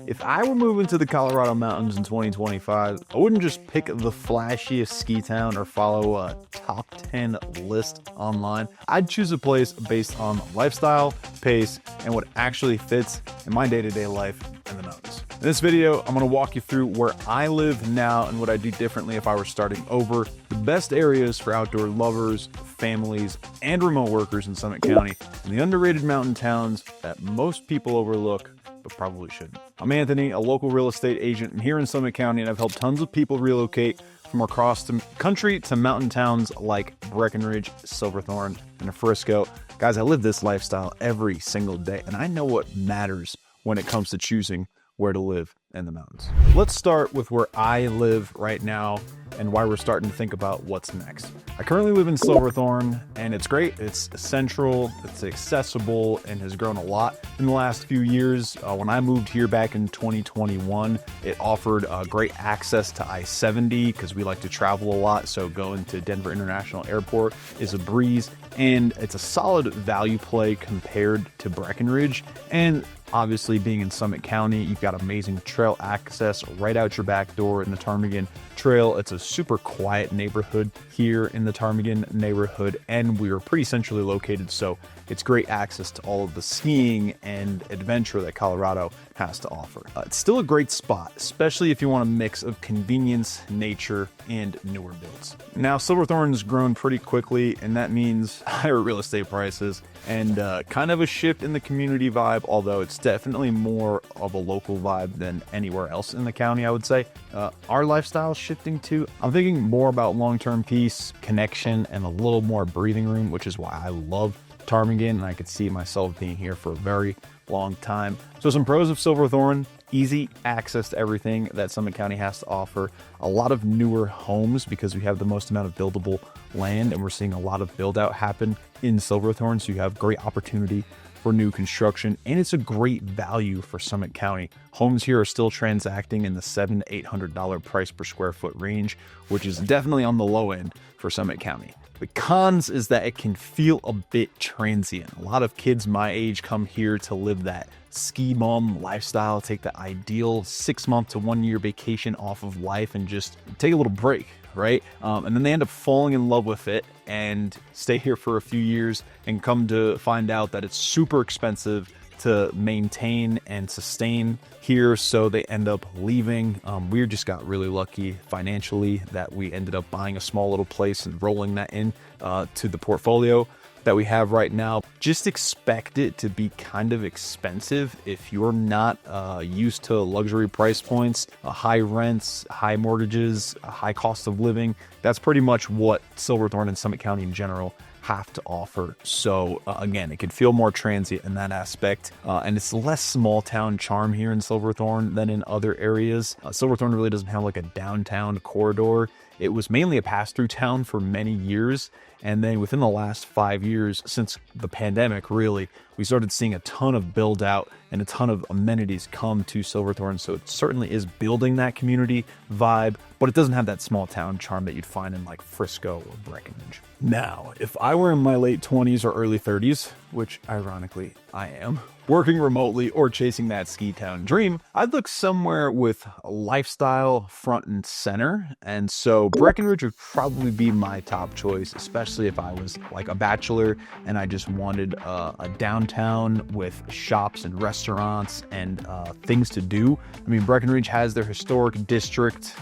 If I were moving to the Colorado mountains in 2025, I wouldn't just pick the flashiest ski town or follow a top 10 list online. I'd choose a place based on lifestyle, pace, and what actually fits in my day-to-day life in the mountains. In this video, I'm going to walk you through where I live now and what I'd do differently if I were starting over, the best areas for outdoor lovers, families, and remote workers in Summit County, and the underrated mountain towns that most people overlook but probably shouldn't. I'm Anthony, a local real estate agent here in Summit County, and I've helped tons of people relocate from across the country to mountain towns like Breckenridge, Silverthorn, and Frisco. Guys, I live this lifestyle every single day, and I know what matters when it comes to choosing where to live in the mountains. Let's start with where I live right now and why we're starting to think about what's next. I currently live in Silverthorn, and it's great. It's central, it's accessible, and has grown a lot in the last few years. When I moved here back in 2021, it offered great access to I-70 because we like to travel a lot, so going to Denver International Airport is a breeze, and it's a solid value play compared to Breckenridge. And obviously, being in Summit County, you've got amazing trail access right out your back door in the Ptarmigan Trail. It's a super quiet neighborhood here in the Ptarmigan neighborhood, and we are pretty centrally located, so it's great access to all of the skiing and adventure that Colorado has to offer. It's still a great spot, especially if you want a mix of convenience, nature, and newer builds. Now, Silverthorn's grown pretty quickly, and that means higher real estate prices and kind of a shift in the community vibe, although it's definitely more of a local vibe than anywhere else in the county, I would say. Our lifestyle is shifting too. I'm thinking more about long-term peace, connection, and a little more breathing room, which is why I love Ptarmigan, and I could see myself being here for a very long time. So some pros of Silverthorn: easy access to everything that Summit County has to offer, a lot of newer homes because we have the most amount of buildable land, and we're seeing a lot of build out happen in Silverthorn, so you have great opportunity for new construction, and it's a great value for Summit County. Homes here are still transacting in the $700 to $800 price per square foot range, which is definitely on the low end for Summit County. The cons is that it can feel a bit transient. A lot of kids my age come here to live that ski bum lifestyle, take the ideal 6-month to 1-year vacation off of life and just take a little break, right? And then they end up falling in love with it and stay here for a few years and come to find out that it's super expensive to maintain and sustain here, so they end up leaving. We just got really lucky financially that we ended up buying a small little place and rolling that in to the portfolio that we have right now. Just expect it to be kind of expensive if you're not used to luxury price points, high rents, high mortgages, a high cost of living. That's pretty much what Silverthorn and Summit County in general have to offer. So again, it can feel more transient in that aspect, and it's less small town charm here in Silverthorn than in other areas. Silverthorn really doesn't have like a downtown corridor. It was mainly a pass-through town for many years, and then within the last 5 years, since the pandemic, really, we started seeing a ton of build out and a ton of amenities come to Silverthorn. So it certainly is building that community vibe, but it doesn't have that small town charm that you'd find in like Frisco or Breckenridge. Now, if I were in my late 20s or early 30s, which ironically I am, working remotely or chasing that ski town dream, I'd look somewhere with lifestyle front and center. And so Breckenridge would probably be my top choice, especially if I was like a bachelor and I just wanted a downtown with shops and restaurants and things to do. I mean, Breckenridge has their historic district,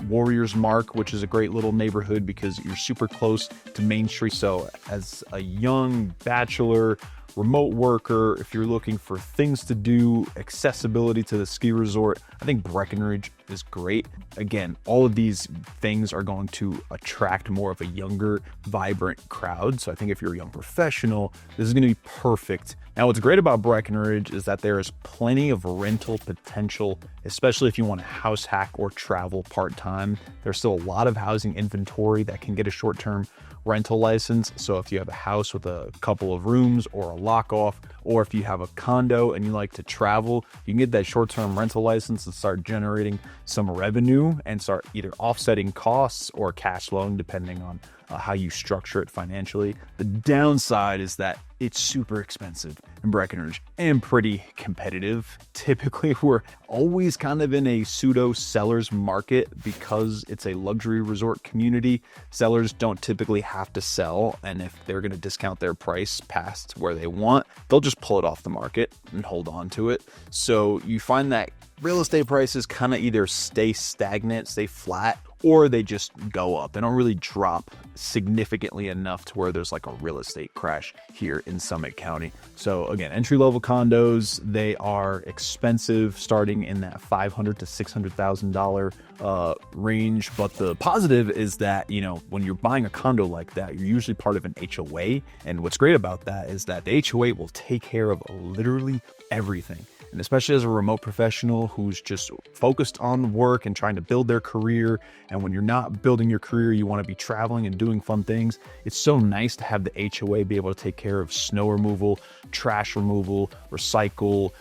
Warriors Mark, which is a great little neighborhood because you're super close to Main Street. So as a young bachelor, remote worker, if you're looking for things to do, accessibility to the ski resort, I think Breckenridge is great. Again, all of these things are going to attract more of a younger, vibrant crowd. So I think if you're a young professional, this is going to be perfect. Now, what's great about Breckenridge is that there is plenty of rental potential, especially if you want to house hack or travel part-time. There's still a lot of housing inventory that can get a short-term rental license. So if you have a house with a couple of rooms or a lock off, or if you have a condo and you like to travel, you can get that short-term rental license and start generating some revenue and start either offsetting costs or cash flowing depending on how you structure it financially. The downside is that it's super expensive in Breckenridge and pretty competitive. Typically, we're always kind of in a pseudo seller's market because it's a luxury resort community. Sellers don't typically have to sell, and if they're going to discount their price past where they want, they'll just pull it off the market and hold on to it. So you find that real estate prices kind of either stay stagnant, stay flat, or they just go up. They don't really drop significantly enough to where there's like a real estate crash here in Summit County. So again, entry-level condos, they are expensive, starting in that $500,000 to $600,000 range. But the positive is that, you know, when you're buying a condo like that, you're usually part of an HOA. And what's great about that is that the HOA will take care of literally everything. And especially as a remote professional who's just focused on work and trying to build their career, and when you're not building your career, you want to be traveling and doing fun things, it's so nice to have the HOA be able to take care of snow removal, trash removal, recycle,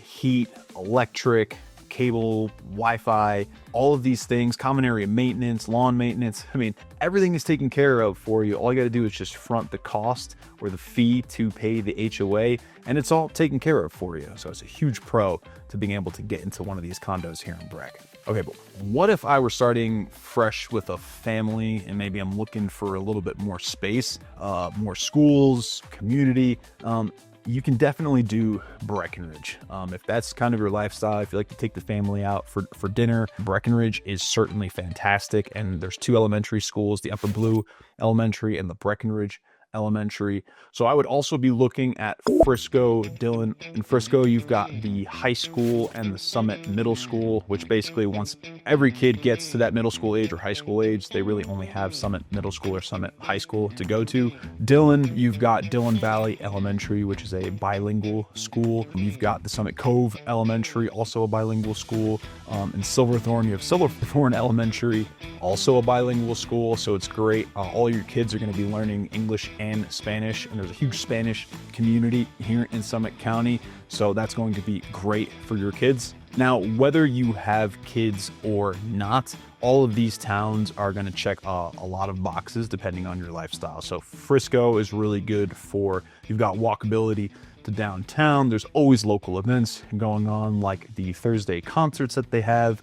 heat, electric, cable, Wi-Fi, all of these things, common area maintenance, lawn maintenance. I mean, everything is taken care of for you. All you got to do is just front the cost or the fee to pay the HOA, and it's all taken care of for you. So it's a huge pro to being able to get into one of these condos here in Breck. Okay, but what if I were starting fresh with a family and maybe I'm looking for a little bit more space, more schools, community? You can definitely do Breckenridge. If that's kind of your lifestyle, if you like to take the family out for dinner, Breckenridge is certainly fantastic. And there's two elementary schools, the Upper Blue Elementary and the Breckenridge Elementary. So I would also be looking at Frisco, Dillon. In Frisco, you've got the high school and the Summit Middle School, which basically once every kid gets to that middle school age or high school age, they really only have Summit Middle School or Summit High School to go to. Dillon, you've got Dillon Valley Elementary, which is a bilingual school. You've got the Summit Cove Elementary, also a bilingual school. In Silverthorn, you have Silverthorn Elementary, also a bilingual school. So it's great. All your kids are going to be learning English and Spanish, and there's a huge Spanish community here in Summit County, so that's going to be great for your kids. Now, whether you have kids or not, all of these towns are going to check a lot of boxes depending on your lifestyle. So Frisco is really good for, you've got walkability to downtown. There's always local events going on, like the Thursday concerts that they have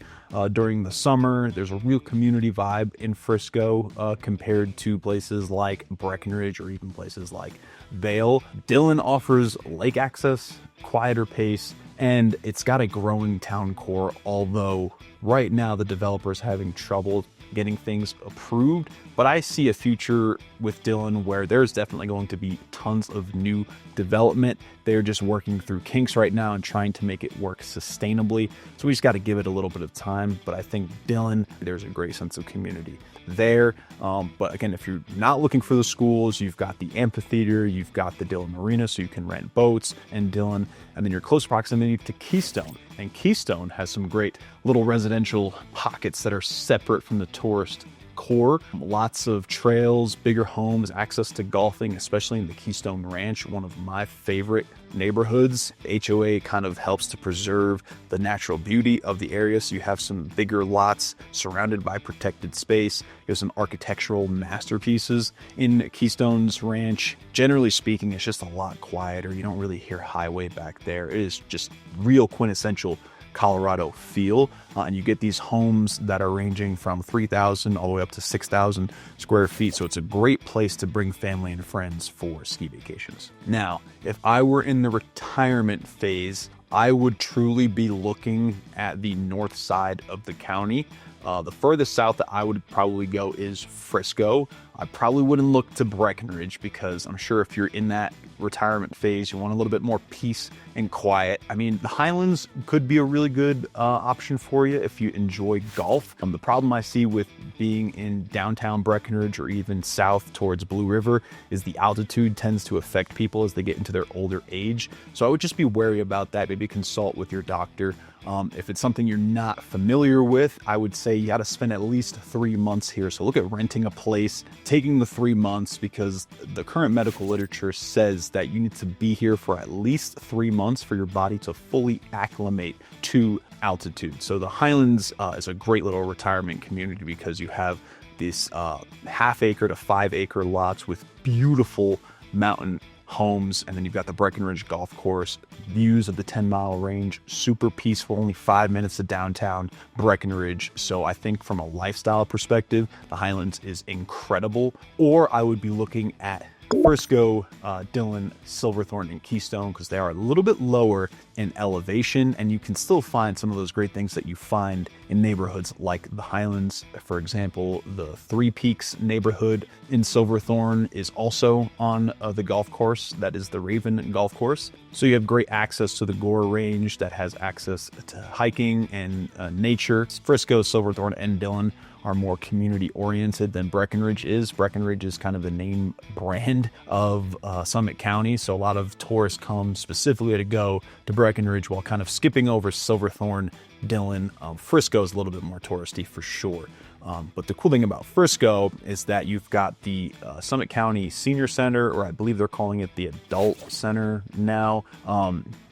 during the summer. There's a real community vibe in Frisco compared to places like Breckenridge or even places like Vail. Dillon offers lake access, quieter pace, and it's got a growing town core, although right now the developer's having trouble getting things approved. But I see a future with Dillon where there's definitely going to be tons of new development. They're just working through kinks right now and trying to make it work sustainably. So we just got to give it a little bit of time. But I think Dillon, there's a great sense of community there. But again, if you're not looking for the schools, you've got the amphitheater, you've got the Dillon Marina, so you can rent boats in Dillon, and then your close proximity to Keystone. And Keystone has some great little residential pockets that are separate from the tourist core. Lots of trails, bigger homes, access to golfing, especially in the Keystone Ranch, one of my favorite neighborhoods. HOA kind of helps to preserve the natural beauty of the area, so you have some bigger lots surrounded by protected space. There's some architectural masterpieces in Keystone's Ranch. Generally speaking, it's just a lot quieter. You don't really hear highway back there. It is just real quintessential Colorado feel, and you get these homes that are ranging from 3,000 all the way up to 6,000 square feet. So it's a great place to bring family and friends for ski vacations. Now, if I were in the retirement phase, I would truly be looking at the north side of the county. The furthest south that I would probably go is Frisco. I probably wouldn't look to Breckenridge because I'm sure if you're in that retirement phase, you want a little bit more peace and quiet. I mean, the Highlands could be a really good option for you if you enjoy golf. The problem I see with being in downtown Breckenridge or even south towards Blue River is the altitude tends to affect people as they get into their older age. So I would just be wary about that. Maybe consult with your doctor. If it's something you're not familiar with, I would say you got to spend at least 3 months here. So look at renting a place, taking the 3 months, because the current medical literature says that you need to be here for at least 3 months for your body to fully acclimate to altitude. So the Highlands is a great little retirement community because you have this half-acre to 5-acre lots with beautiful mountain homes. And then you've got the Breckenridge golf course, views of the 10-mile range, super peaceful, only 5 minutes to downtown Breckenridge. So I think from a lifestyle perspective, the Highlands is incredible. Or I would be looking at Frisco, Dillon, Silverthorn, and Keystone, because they are a little bit lower in elevation, and you can still find some of those great things that you find in neighborhoods like the Highlands. For example, the Three Peaks neighborhood in Silverthorn is also on the golf course. That is the Raven golf course. So you have great access to the Gore Range that has access to hiking and nature. Frisco, Silverthorn, and Dillon are more community oriented than Breckenridge is. Breckenridge is kind of the name brand of Summit County. So a lot of tourists come specifically to go to Breckenridge while kind of skipping over Silverthorn, Dillon. Frisco is a little bit more touristy for sure. But the cool thing about Frisco is that you've got the Summit County Senior Center, or I believe they're calling it the Adult Center now.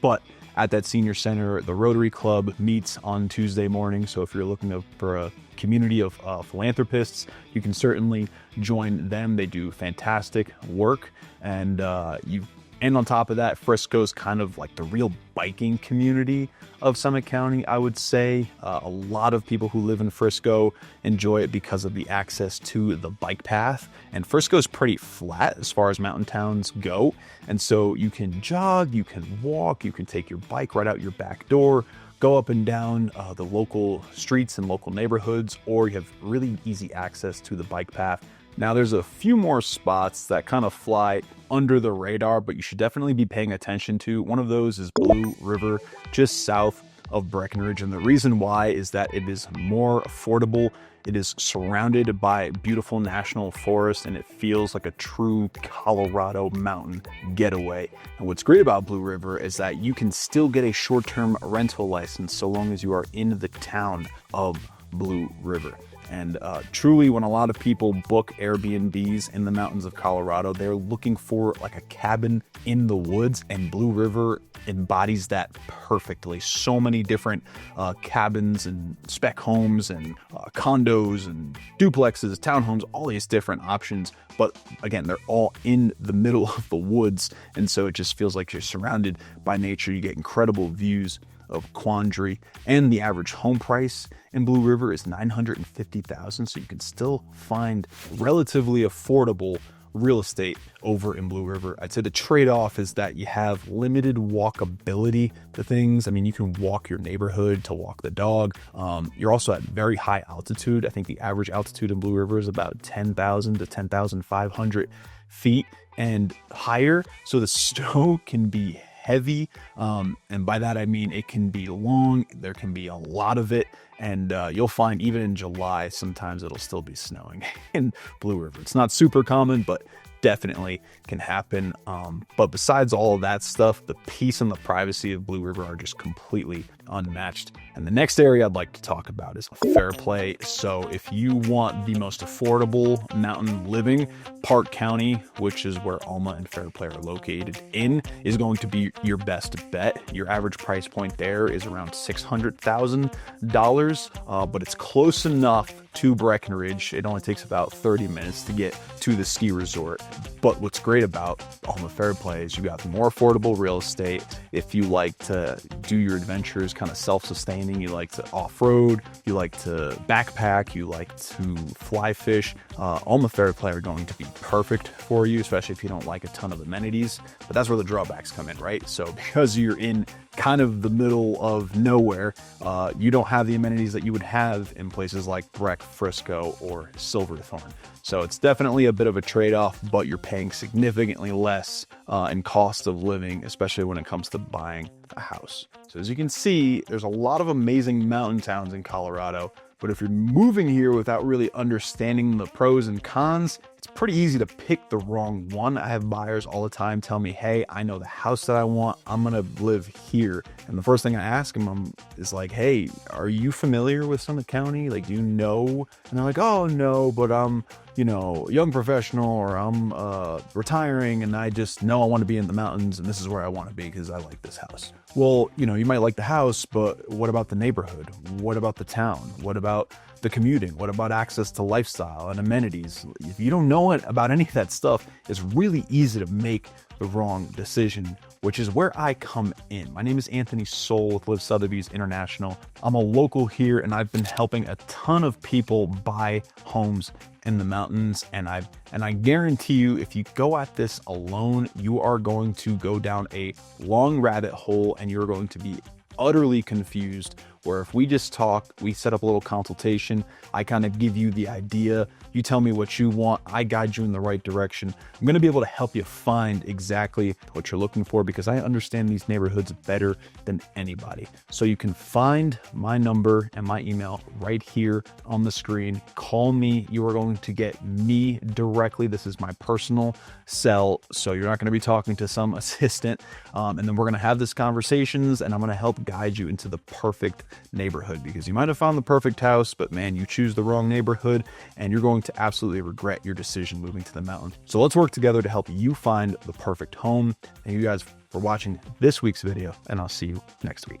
But at that senior center, the Rotary Club meets on Tuesday morning. So if you're looking for a community of philanthropists, you can certainly join them. They do fantastic work. And on top of that, Frisco's kind of like the real biking community of Summit County, I would say. A lot of people who live in Frisco enjoy it because of the access to the bike path. And Frisco's pretty flat as far as mountain towns go. And so you can jog, you can walk, you can take your bike right out your back door, go up and down the local streets and local neighborhoods, or you have really easy access to the bike path. Now, there's a few more spots that kind of fly under the radar, but you should definitely be paying attention to. One of those is Blue River, just south of Breckenridge. And the reason why is that it is more affordable. It is surrounded by beautiful national forest, and it feels like a true Colorado mountain getaway. And what's great about Blue River is that you can still get a short-term rental license so long as you are in the town of Blue River. And truly, when a lot of people book Airbnbs in the mountains of Colorado, they're looking for like a cabin in the woods, and Blue River embodies that perfectly. So many different cabins and spec homes and condos and duplexes, townhomes, all these different options. But again, they're all in the middle of the woods. And so it just feels like you're surrounded by nature. You get incredible views of Quandary, and the average home price in Blue River is $950,000. So you can still find relatively affordable real estate over in Blue River. I'd say the trade-off is that you have limited walkability to things. I mean, you can walk your neighborhood to walk the dog. You're also at very high altitude. I think the average altitude in Blue River is about 10,000 to 10,500 feet and higher. So the snow can be heavy, and by that I mean it can be long, there can be a lot of it, and you'll find even in July sometimes it'll still be snowing in Blue River. It's not super common, but definitely can happen. But besides all of that stuff, the peace and the privacy of Blue River are just completely unmatched. And the next area I'd like to talk about is Fairplay. So if you want the most affordable mountain living, Park County, which is where Alma and Fairplay are located in, is going to be your best bet. Your average price point there is around $600,000, but it's close enough to Breckenridge. It only takes about 30 minutes to get to the ski resort. But what's great about Alma Fairplay is you got more affordable real estate. If you like to do your adventures kind of self-sustaining, you like to off-road, you like to backpack, you like to fly fish, Alma Fairplay are going to be perfect for you, especially if you don't like a ton of amenities. But that's where the drawbacks come in, right? So because you're in kind of the middle of nowhere, you don't have the amenities that you would have in places like Breck, Frisco, or Silverthorn. So it's definitely a bit of a trade-off, but you're paying significantly less in cost of living, especially when it comes to buying a house. So as you can see, there's a lot of amazing mountain towns in Colorado, but if you're moving here without really understanding the pros and cons, It's pretty easy to pick the wrong one. I have buyers all the time tell me, hey, I know the house that I want. I'm going to live here. And the first thing I ask them is like, hey, are you familiar with Summit County? Like, do you know? And they're like, oh, no, but I'm, you know, young professional, or I'm retiring and I just know I want to be in the mountains and this is where I want to be because I like this house. Well, you know, you might like the house, but what about the neighborhood? What about the town? What about the commuting? What about access to lifestyle and amenities? If you don't know about any of that stuff, it's really easy to make the wrong decision, which is where I come in. My name is Anthony Soul with Live Sotheby's International. I'm a local here and I've been helping a ton of people buy homes in the mountains. And I guarantee you, if you go at this alone, you are going to go down a long rabbit hole and you're going to be utterly confused. Where if we just talk, we set up a little consultation, I kind of give you the idea, you tell me what you want, I guide you in the right direction. I'm going to be able to help you find exactly what you're looking for because I understand these neighborhoods better than anybody. So you can find my number and my email right here on the screen. Call me. You are going to get me directly. This is my personal cell. So you're not going to be talking to some assistant. And then we're going to have these conversations and I'm going to help guide you into the perfect neighborhood, because you might have found the perfect house, but man, you choose the wrong neighborhood and you're going to absolutely regret your decision moving to the mountain. So let's work together to help you find the perfect home. Thank you guys for watching this week's video, and I'll see you next week.